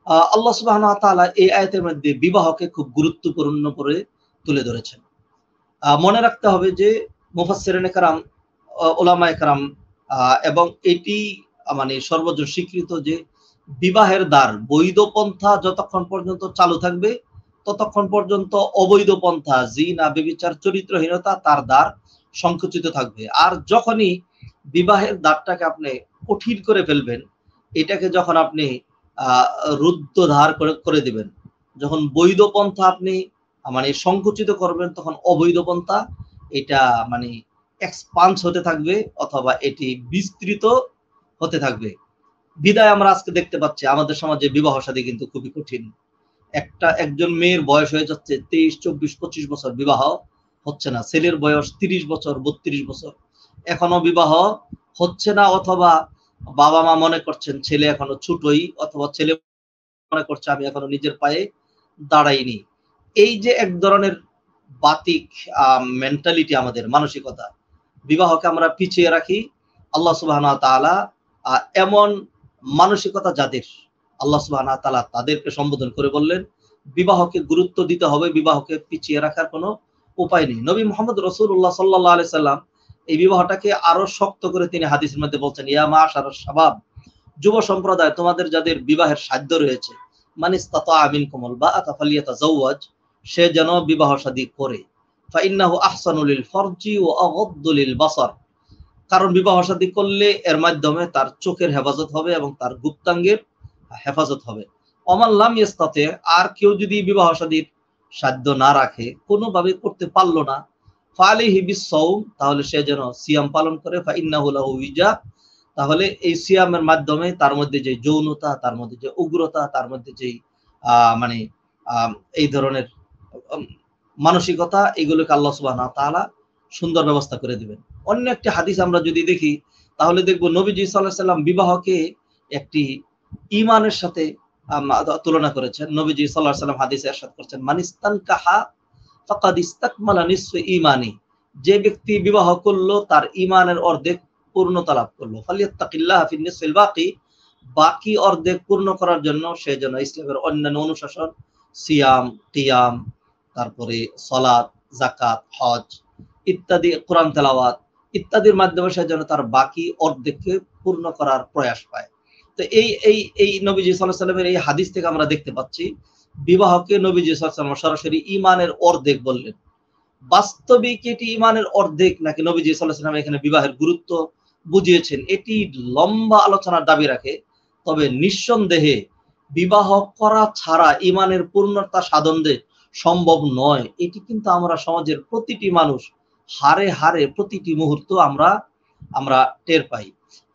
আল্লাহ সুবহানাহু ওয়া তাআলা এই আয়াতের মধ্যে বিবাহকে খুব গুরুত্বপূর্ণ করে তুলে ধরেছেন। মনে রাখতে হবে যে মুফাসসিরিনে কেরাম, উলামায়ে কেরাম এবং এটি মানে সর্বজন স্বীকৃত যে বিবাহের দ্বার বৈধ পন্থা যতক্ষণ পর্যন্ত চালু থাকবে ততক্ষণ পর্যন্ত অবৈধ পন্থা জিনা, ব্যভিচার, চরিত্রহীনতা তার দ্বার সংকুচিত থাকবে। আর যখনই বিবাহের দ্বারটাকে আপনি কঠিন করে ফেলবেন, এটাকে যখন আপনি রুদ্ধদ্বার করে দিবেন, যখন বৈধ পন্থা আপনি মানে সংকুচিত করবেন, তখন অবৈধ পন্থা এটা মানে এক্সপান্স হতে থাকবে অথবা এটি বিস্তৃত হতে থাকবে। বিদায় আমরা আজকে দেখতে পাচ্ছি আমাদের সমাজে বিবাহ শাদী কিন্তু খুবই কঠিন। একজন মেয়ের বয়স হয়ে যাচ্ছে 23, 24, 25 বছর, বিবাহ হচ্ছে না। ছেলের বয়স 30 বছর, 32 বছর, এখনো বিবাহ হচ্ছে না। অথবা বাবা মা মনে করছেন ছেলে এখনো ছোটই, অথবা ছেলে মনে করছে আমি এখনো নিজের পায়ে দাঁড়াইনি। এই যে এক ধরনের বাতিক মেন্টালিটি, আমাদের মানসিকতা, বিবাহকে আমরা পিছিয়ে রাখি। আল্লাহ সুবহানাহু ওয়া তাআলা এমন মানসিকতা যাদের, আল্লাহ সুবহানাহু ওয়া তাআলা তাদেরকে সম্বোধন করে বললেন বিবাহকে গুরুত্ব দিতে হবে, বিবাহকে পিছিয়ে রাখার কোনো উপায় নেই। নবী মুহাম্মদ রাসূলুল্লাহ সাল্লাল্লাহু আলাইহি সাল্লাম এই বিবাহটাকে আরো শক্ত করে তিনি হাদিসের মধ্যে বলছেন, ইয়া মাশারাশ শাবাব, যুব সম্প্রদায়, তোমাদের যাদের বিবাহের সাধ্য রয়েছে, মান ইসতাতা মিনকুমুল বাআতা ফালিয়াতাজাওয়াজ, সে যেন বিবাহ শাদী করে। ফাইন্নাহু আহসানু লিল ফারজি ওয়া আগাদ্দু লিল বাসার, কারণ বিবাহ শাদী করলে এর মাধ্যমে তার চোখের হেফাজত হবে এবং তার গুপ্তাঙ্গের হেফাজত হবে। ওমান লাম ইস্তাতি, আর কেউ যদি বিবাহ শাদীর সাধ্য না রাখে, কোনোভাবে করতে পারলো না, ফালাইহি বিসসাওম, তাহলে সে যেন সিয়াম পালন করে। ফাইন্নাহু লাহু উইজা, তাহলে এই সিয়ামের মাধ্যমে তার মধ্যে যে যৌনতা, তার মধ্যে যে উগ্রতা, তার মধ্যে যে মানে এই ধরনের মানসিকতা, এগুলোকে আল্লাহ সুবহানাহু ওয়া তাআলা সুন্দর ব্যবস্থা করে দিবেন। অন্য একটি হাদিস আমরা যদি দেখি, তাহলে দেখব নবীজি সাল্লাল্লাহু আলাইহি সাল্লাম বিবাহকে একটি ঈমানের সাথে তুলনা করেছেন। নবীজি সাল্লাল্লাহু আলাইহি সাল্লাম হাদিসে ইরশাদ করেছেন, মান ইস্তানকাহা ফাকাদ ইস্তাকমালা নিসফা ঈমানি, যে ব্যক্তি বিবাহ করলো তার ঈমানের অর্ধেক পূর্ণতা লাভ করলো। ফালিয়াত্তাকিল্লাহ ফিন নিসফিল বাকি, বাকি অর্ধেক পূর্ণ করার জন্য সে যেন ইসলামের অন্যান্য অনুশাসন, সিয়াম, কিয়াম, তারপরে সালাত, যাকাত, হজ ইত্যাদি, কোরআন তেলাওয়াত ইত্যাদির মাধ্যমে সে যেন তার বাকি অর্ধেককে পূর্ণ করার প্রয়াস পায়। তো এই নবীজি সাল্লাল্লাহু আলাইহি ওয়াসাল্লামের এই হাদিস থেকে আমরা দেখতে পাচ্ছি বিবাহকে নবীজি সাল্লাল্লাহু আলাইহি ওয়াসাল্লাম সরাসরি ঈমানের অর্ধেক বললেন। বাস্তবিক এটি ঈমানের অর্ধেক নাকি নবীজি সাল্লাল্লাহু আলাইহি ওয়াসাল্লাম এখানে বিবাহের গুরুত্ব বুঝিয়েছেন, এটি লম্বা আলোচনার দাবি রাখে। তবে নিঃসন্দেহে বিবাহ করা ছাড়া ঈমানের পূর্ণতা সাধন সম্ভব নয়, এটি কিন্তু আমরা সমাজের প্রতিটি মানুষ হারে হারে প্রতিটি মুহূর্ত আমরা টের পাই।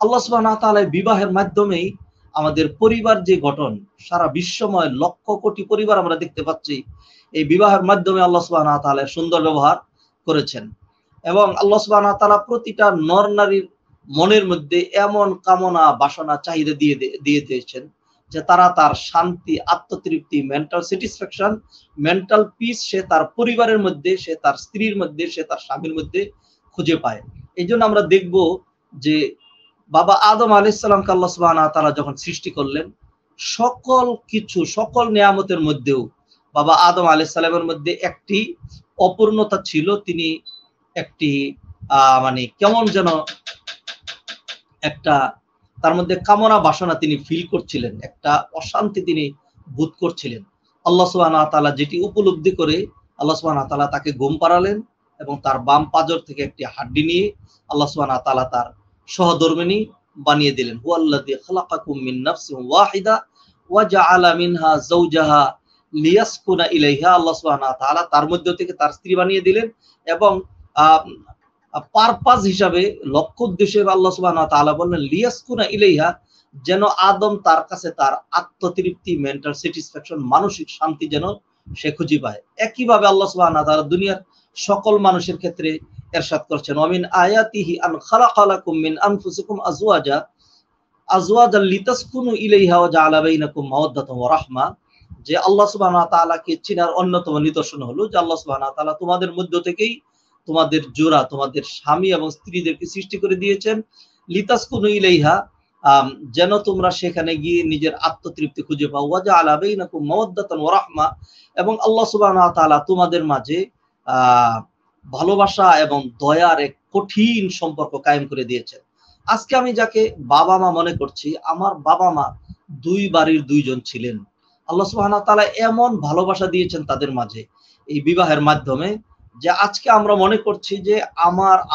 আল্লাহ সুবহানাহু ওয়া তাআলা বিবাহের মাধ্যমেই আমাদের পরিবার যে গঠন, সারা বিশ্বময় লক্ষ কোটি পরিবার আমরা দেখতে পাচ্ছি, এই বিবাহের মাধ্যমে আল্লাহ সুবহানাহু ওয়া তাআলা সুন্দর ব্যবহার করেছেন। এবং আল্লাহ সুবহানাহু ওয়া তাআলা প্রতিটা নর নারীর মনের মধ্যে এমন কামনা, বাসনা, চাহিদা দিয়ে দিয়েছেন যে তারা তার শান্তি, আত্মতৃপ্তি, মেন্টাল স্যাটিসফ্যাকশন, মেন্টাল পিস সে তার পরিবারের মধ্যে, সে তার স্ত্রীর মধ্যে, সে তার স্বামীর মধ্যে খুঁজে পায়। এই জন্য আমরা দেখব যে বাবা আদম আলাইহিস সালামকে আল্লাহ সুবহানাহু ওয়া তাআলা যখন সৃষ্টি করলেন, সকল কিছু, সকল নিয়ামতের মধ্যেও বাবা আদম আলাইহিস সালামের মধ্যে একটি অপূর্ণতা ছিল। তিনি একটি মানে কেমন যেন একটা তার মধ্যে কামনা বাসনা তিনি ফিল করছিলেন, একটা অশান্তি তিনি বোধ করছিলেন। আল্লাহ সুবহানাহু ওয়া তাআলা যেটি উপলব্ধি করে আল্লাহ সুবহানাহু ওয়া তাআলা তাকে ঘুম পাড়ালেন এবং তার বাম পাজর থেকে একটি হাড্ডি নিয়ে আল্লাহ সুবহানাহু ওয়া তাআলা তার সহধর্মিণী বানিয়ে দিলেন। হুয়াল্লাযী খালাকাকুম মিন নাফসিন ওয়াহিদা ওয়া জাআলা মিনহা যাওজাহা লিয়াসকুনা ইলাইহা, আল্লাহ সুবহানাহু ওয়া তাআলা তার মধ্য থেকে তার স্ত্রী বানিয়ে দিলেন এবং পারপাস হিসাবে, লক্ষ্য উদ্দেশ্যে আল্লাহ সুবহানাহু ওয়া তাআলা বললেন লিয়াসকুনা ইলাইহা, যেন আদম তার কাছে তার আত্মতৃপ্তি, মেন্টাল স্যাটিসফ্যাকশন, মানসিক শান্তি যেন সে খুঁজে পায়। একইভাবে আল্লাহ সুবহানাহু ওয়া তাআলা দুনিয়ার সকল মানুষের ক্ষেত্রে ইরশাদ করছেন, ওয়া মিন আয়াতিহি আন খালাকা লাকুম মিন আনফুসিকুম আজওয়াজান লিতাসকুনু ইলাইহা ওয়া জাআলা বাইনাকুম মাওয়াদ্দাতান ওয়া রাহমা, যে আল্লাহ সুবহানাহু ওয়া তাআলাকে চিনার অন্যতম নিদর্শন হলো যে আল্লাহ সুবহানাহু ওয়া তাআলা তোমাদের মধ্য থেকেই তোমাদের জোড়া, তোমাদের স্বামী এবং স্ত্রীদেরকে সৃষ্টি করে দিয়েছেন। লিতাসকুনু ইলাইহা, যেন তোমরা সেখানে গিয়ে নিজের আত্মতৃপ্তি খুঁজে পাও। ওয়াজআলা বাইনাকুম মাওয়াদ্দাতান ওয়া রাহমা, এবং আল্লাহ সুবহানাহু ওয়া তাআলা তোমাদের মাঝে ভালোবাসা এবং দয়ার এক কঠিন সম্পর্ক কায়েম করে দিয়েছেন। আজকে আমি যাকে বাবা মা মনে করছি, আমার বাবা মা দুই বাড়ির দুইজন ছিলেন। আল্লাহ সুবহানাহু ওয়া তাআলা এমন ভালোবাসা দিয়েছেন তাদের মাঝে এই বিবাহের মাধ্যমে, যে আজকে আমরা মনে করছি যে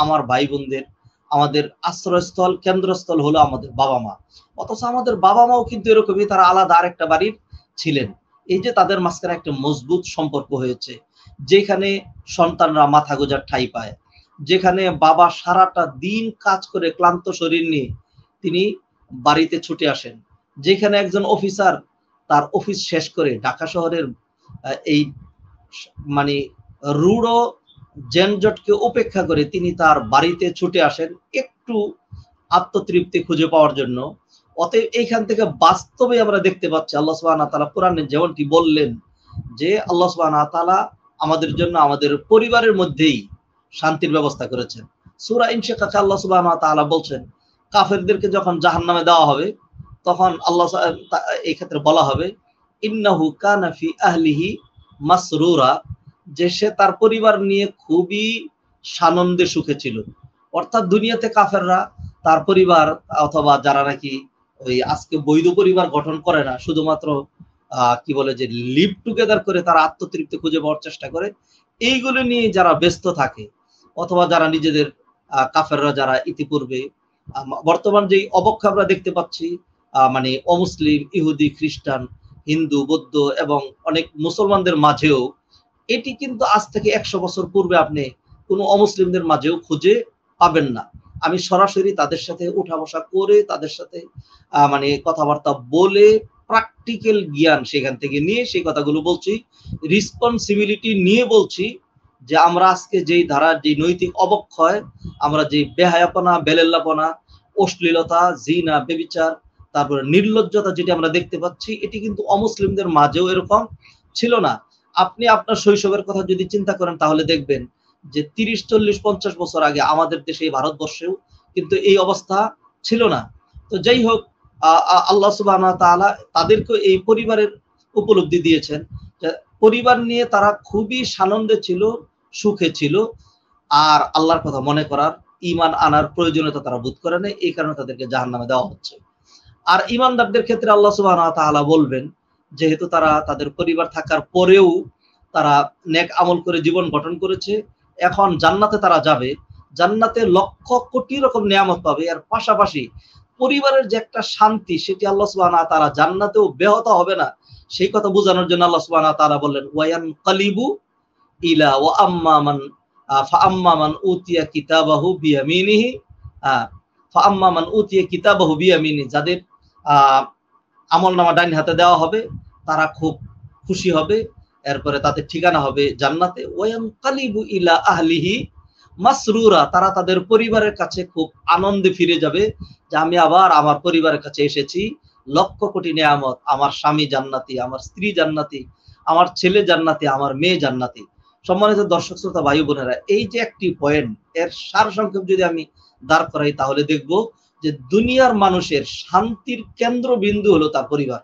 আমার ভাই বোনদের আমাদের আশ্রয়স্থল কেন্দ্রস্থল হলো আমাদের বাবা মা। অথচ আমাদের বাবা মাও কিন্তু এরকমই, তারা আলাদা আরেকটা বাড়ির ছিলেন। এই যে তাদের মাঝখানে একটা মজবুত সম্পর্ক হয়েছে, যেখানে সন্তানরা মাথা গোঁজার ঠাঁই পায়, যেখানে বাবা সারাটা দিন কাজ করে ক্লান্ত শরীর নিয়ে তিনি বাড়িতে ছুটে আসেন, যেখানে একজন অফিসার তার অফিস শেষ করে ঢাকা শহরের এই মানে রূঢ় যানজটকে উপেক্ষা করে তিনি তার বাড়িতে ছুটে আসেন একটু আত্মতৃপ্তি খুঁজে পাওয়ার জন্য। অতএব এইখান থেকে বাস্তবে আমরা দেখতে পাচ্ছি আল্লাহ সুবহানাহু ওয়া তাআলা কোরআনে যেমনটি বললেন যে আল্লাহ সুবহানাহু ওয়া তাআলা আমাদের জন্য আমাদের পরিবারের মধ্যেই শান্তির ব্যবস্থা করেছেন। সূরা ইনশিকাকে আল্লাহ সুবহানাহু ওয়া তাআলা বলছেন, কাফেরদেরকে যখন জাহান্নামে দেওয়া হবে তখন আল্লাহ এই ক্ষেত্রে বলা হবে ইন্নাহু কানা ফি আহলিহি মাসরুরা, যে সে তার পরিবার নিয়ে খুবই সানন্দে সুখে ছিল। অর্থাৎ দুনিয়াতে কাফেররা তার পরিবার অথবা যারা নাকি ওই আজকে বৈধ পরিবার গঠন করে না, শুধুমাত্র কি বলে যে লিভ টুগেদার করে তারা আত্মতৃপ্তি খুঁজে পাওয়ার চেষ্টা করে, এইগুলো নিয়ে যারা ব্যস্ত থাকে, অথবা যারা নিজেদের কাফেররা যারা ইতিপূর্বে বর্তমান যে অবক্ষয় আমরা দেখতে পাচ্ছি, মানে অমুসলিম, ইহুদি, খ্রিস্টান, হিন্দু, বৌদ্ধ এবং অনেক মুসলমানদের মাঝেও, এটি কিন্তু আজ থেকে 100 বছর পূর্বে আপনি কোনো অমুসলিমদের মাঝেও খুঁজে পাবেন না। আমি সরাসরি তাদের সাথে উঠা বসা করে তাদের সাথে মানে কথাবার্তা বলে প্র্যাকটিক্যাল জ্ঞান সেখান থেকে নিয়ে সেই কথাগুলো বলছি, রেসপন্সিবিলিটি নিয়ে বলছি যে আমরা আজকে যেই ধারা, যে নৈতিক অবক্ষয়, আমরা যে বেহায়াপনা, বেলেল্লাপনা, অশ্লীলতা, জিনা, বেবিচার, তারপরে নির্লজ্জতা যেটি আমরা দেখতে পাচ্ছি, এটি কিন্তু অমুসলিমদের মাঝেও এরকম ছিল না। আপনি আপনার শৈশবের কথা যদি চিন্তা করেন তাহলে দেখবেন যে 30, 40, 50 বছর আগে আমাদের দেশে ভারতবর্ষেও কিন্তু এই অবস্থা ছিল না। তো যাই হোক, আল্লাহ সুবহানাহু ওয়া তাআলা তাদেরকে এই পরিবারের উপলব্ধি দিয়েছেন, পরিবার নিয়ে তারা খুবই সানন্দে ছিল, সুখে ছিল, আর আল্লাহর কথা মনে করার, ঈমান আনার প্রয়োজনীয়তা তারা বোধ করে না, এই কারণে তাদেরকে জাহান্নামে দেওয়া হচ্ছে। আর ঈমানদারদের ক্ষেত্রে আল্লাহ সুবহানাহু ওয়া তাআলা বলবেন, যেহেতু তারা তাদের পরিবার থাকার পরেও তারা নেক আমল করে জীবন গঠন করেছে, এখন জান্নাতে তারা যাবে, জান্নাতে লক্ষ কোটি রকম নিয়ামত পাবে, এর পাশাপাশি পরিবারের যে একটা শান্তি, সেটি আল্লাহ সুবহানাহু ওয়া তাআলা জান্নাতেও ব্যাহত হবে না, সেই কথা বোঝানোর জন্য আল্লাহ সুবহানাহু ওয়া তাআলা বললেন ওয়ায়ানকালিবু ইলা ওয়া আম্মা মান ফাআম্মা মান উতিয়া কিতাবাহু বিয়ামিনিহি, ফাআম্মা মান উতিয়া কিতাবাহু বিয়ামিনিহি, যাদের আমলনামা ডাইন হাতে দেওয়া হবে তারা খুব খুশি হবে, এরপরে তাদের ঠিকানা হবে জান্নাতে। ওয়ায়ানকালিবু ইলা আহলিহি মাসরুরা, তারা তাদের পরিবারের কাছে খুব আনন্দে ফিরে যাবে যে আমি আবার আমার পরিবারের কাছে এসেছি, লক্ষ কোটি নিয়ামত, আমার স্বামী জান্নাতি, আমার স্ত্রী জান্নাতি, আমার ছেলে জান্নাতি, আমার মেয়ে জান্নাতি। সম্মানিত দর্শক শ্রোতা ভাই বোনেরা, এই যে একটি পয়েন্ট, এর সারসংক্ষেপ যদি আমি দাঁড় করাই তাহলে দেখব যে দুনিয়ার মানুষের শান্তির কেন্দ্রবিন্দু হলো তার পরিবার।